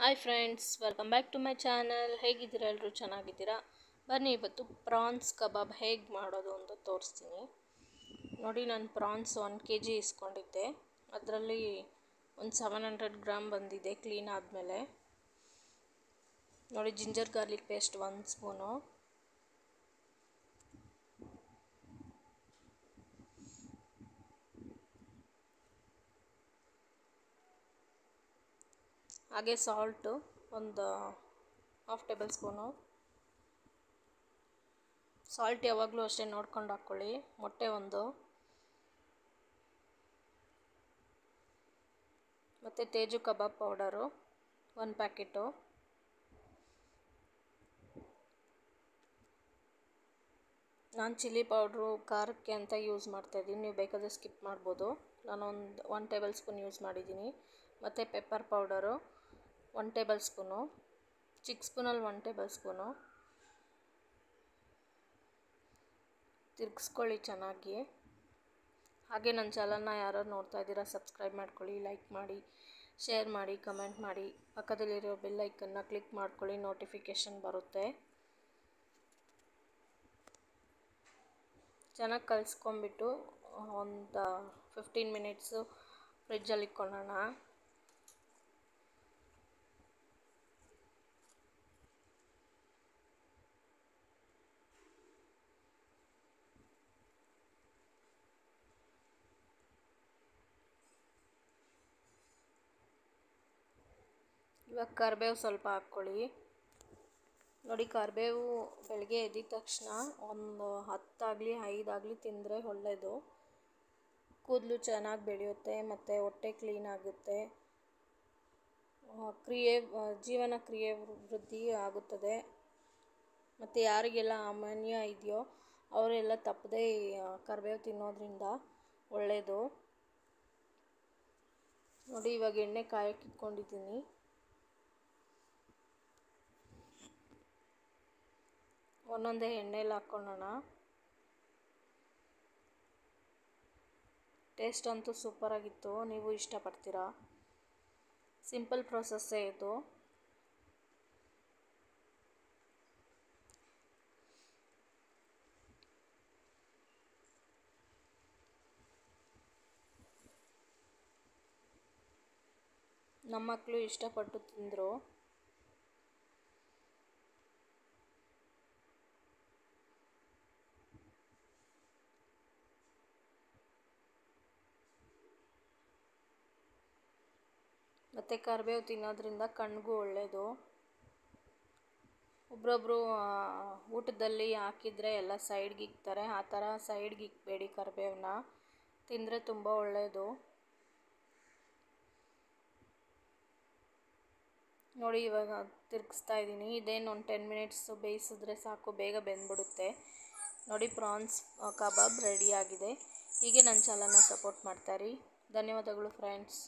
Hi friends, welcome back to my channel. ಹೇಗಿದ್ದೀರಾ? ಎಲ್ಲರೂ ಚೆನ್ನಾಗಿದ್ದೀರಾ? ಬನ್ನಿ ಇವತ್ತು ಪ್ರಾನ್ಸ್ ಕಬಾಬ್ ಹೇಗೆ ಮಾಡೋದು ಅಂತ ತೋರಿಸ್ತೀನಿ. ನೋಡಿ, ನಾನು ಪ್ರಾನ್ಸ್ 1 kg ಇಸ್ಕೊಂಡಿದ್ದೆ. ಅದರಲ್ಲಿ ಒಂದು 700 ಗ್ರಾಮ್ ಬಂದಿದೆ ಕ್ಲೀನ್ ಆದಮೇಲೆ. ನೋಡಿ, ಜಿಂಜರ್ ಗಾರ್ಲಿಕ್ ಪೇಸ್ಟ್ 1 ಸ್ಪೂನು, ಹಾಗೆ ಸಾಲ್ಟು ಒಂದು 1/2 ಟೇಬಲ್ ಸ್ಪೂನು. ಸಾಲ್ಟ್ ಯಾವಾಗಲೂ ಅಷ್ಟೇ ನೋಡ್ಕೊಂಡು ಹಾಕ್ಕೊಳ್ಳಿ. ಮೊಟ್ಟೆ ಒಂದು, ಮತ್ತು ತೇಜು ಕಬಾಬ್ ಪೌಡರು 1 ಪ್ಯಾಕೆಟು, ನಾನು ಚಿಲ್ಲಿ ಪೌಡ್ರು ಖಾರಕ್ಕೆ ಅಂತ ಯೂಸ್ ಮಾಡ್ತಾಯಿದ್ದೀನಿ. ನೀವು ಬೇಕಾದರೆ ಸ್ಕಿಪ್ ಮಾಡ್ಬೋದು. ನಾನು 1 ಟೇಬಲ್ ಸ್ಪೂನ್ ಯೂಸ್ ಮಾಡಿದ್ದೀನಿ. ಮತ್ತು ಪೆಪ್ಪರ್ ಪೌಡರು 1 ಟೇಬಲ್ ಸ್ಪೂನು, ಚಿಕ್ಕ ಸ್ಪೂನಲ್ಲಿ 1 ಟೇಬಲ್ ಸ್ಪೂನು. ತಿರ್ಗಿಸ್ಕೊಳ್ಳಿ ಚೆನ್ನಾಗಿ. ಹಾಗೆ ನನ್ನ ಚಾನಲ್ನ ಯಾರು ನೋಡ್ತಾ ಇದ್ದೀರಾ ಸಬ್ಸ್ಕ್ರೈಬ್ ಮಾಡ್ಕೊಳ್ಳಿ, ಲೈಕ್ ಮಾಡಿ, ಶೇರ್ ಮಾಡಿ, ಕಮೆಂಟ್ ಮಾಡಿ. ಪಕ್ಕದಲ್ಲಿರೋ ಬೆಲ್ ಐಕನ್ನ ಕ್ಲಿಕ್ ಮಾಡ್ಕೊಳ್ಳಿ, ನೋಟಿಫಿಕೇಷನ್ ಬರುತ್ತೆ. ಚೆನ್ನಾಗಿ ಕಲಿಸ್ಕೊಂಬಿಟ್ಟು ಒಂದು 15 ಮಿನಿಟ್ಸು ಫ್ರಿಜ್ಜಲ್ಲಿ ಇಟ್ಕೊಳ್ಳೋಣ. ಇವಾಗ ಕರಿಬೇವು ಸ್ವಲ್ಪ ಹಾಕ್ಕೊಳ್ಳಿ. ನೋಡಿ, ಕರಿಬೇವು ಬೆಳಗ್ಗೆ ಎದ್ದ ತಕ್ಷಣ ಒಂದು 10 ಆಗಲಿ 5 ಆಗಲಿ ತಿಂದರೆ ಒಳ್ಳೆಯದು. ಕೂದಲು ಚೆನ್ನಾಗಿ ಬೆಳೆಯುತ್ತೆ ಮತ್ತು ಹೊಟ್ಟೆ ಕ್ಲೀನ್ ಆಗುತ್ತೆ. ಜೀವನ ಕ್ರಿಯೆ ವೃದ್ಧಿ ಆಗುತ್ತದೆ. ಮತ್ತು ಯಾರಿಗೆಲ್ಲ ಅಮೋನಿಯಾ ಇದೆಯೋ ಅವರೆಲ್ಲ ತಪ್ಪದೇ ಕರಿಬೇವು ತಿನ್ನೋದ್ರಿಂದ ಒಳ್ಳೆಯದು. ನೋಡಿ, ಇವಾಗ ಎಣ್ಣೆ ಕಾಯಕ್ಕೆ ಇಟ್ಕೊಂಡಿದ್ದೀನಿ. ಒಂದೊಂದೇ ಎಣ್ಣೆಲಿ ಹಾಕ್ಕೊಳ್ಳೋಣ. ಟೇಸ್ಟ್ ಅಂತೂ ಸೂಪರಾಗಿತ್ತು. ನೀವು ಇಷ್ಟಪಡ್ತೀರಾ? ಸಿಂಪಲ್ ಪ್ರೊಸೆಸ್ಸೇ ಇದು. ನಮ್ಮ ಮಕ್ಕಳು ಇಷ್ಟಪಟ್ಟು ತಿಂದರು. ಮತ್ತು ಕರಿಬೇವು ತಿನ್ನೋದ್ರಿಂದ ಕಣ್ಣಿಗೂ ಒಳ್ಳೆಯದು. ಒಬ್ಬರೊಬ್ಬರು ಊಟದಲ್ಲಿ ಹಾಕಿದರೆ ಎಲ್ಲ ಸೈಡ್ಗೆ ಇಕ್ತಾರೆ. ಆ ಥರ ಸೈಡ್ಗೆ ಇಕ್ಬೇಡಿ. ಕರಿಬೇವನ್ನ ತಿಂದರೆ ತುಂಬ ಒಳ್ಳೆಯದು. ನೋಡಿ, ಇವಾಗ ತಿರುಗಿಸ್ತಾ ಇದ್ದೀನಿ. ಇದೇನು ಒಂದು 10 ಮಿನಿಟ್ಸು ಬೇಯಿಸಿದ್ರೆ ಸಾಕು, ಬೇಗ ಬೆಂದ್ಬಿಡುತ್ತೆ. ನೋಡಿ, ಪ್ರಾನ್ಸ್ ಕಬಾಬ್ ರೆಡಿಯಾಗಿದೆ. ಹೀಗೆ ನನ್ನ ಚಾನಲ್ನ ಸಪೋರ್ಟ್ ಮಾಡ್ತಾಯಿರಿ. ಧನ್ಯವಾದಗಳು ಫ್ರೆಂಡ್ಸ್.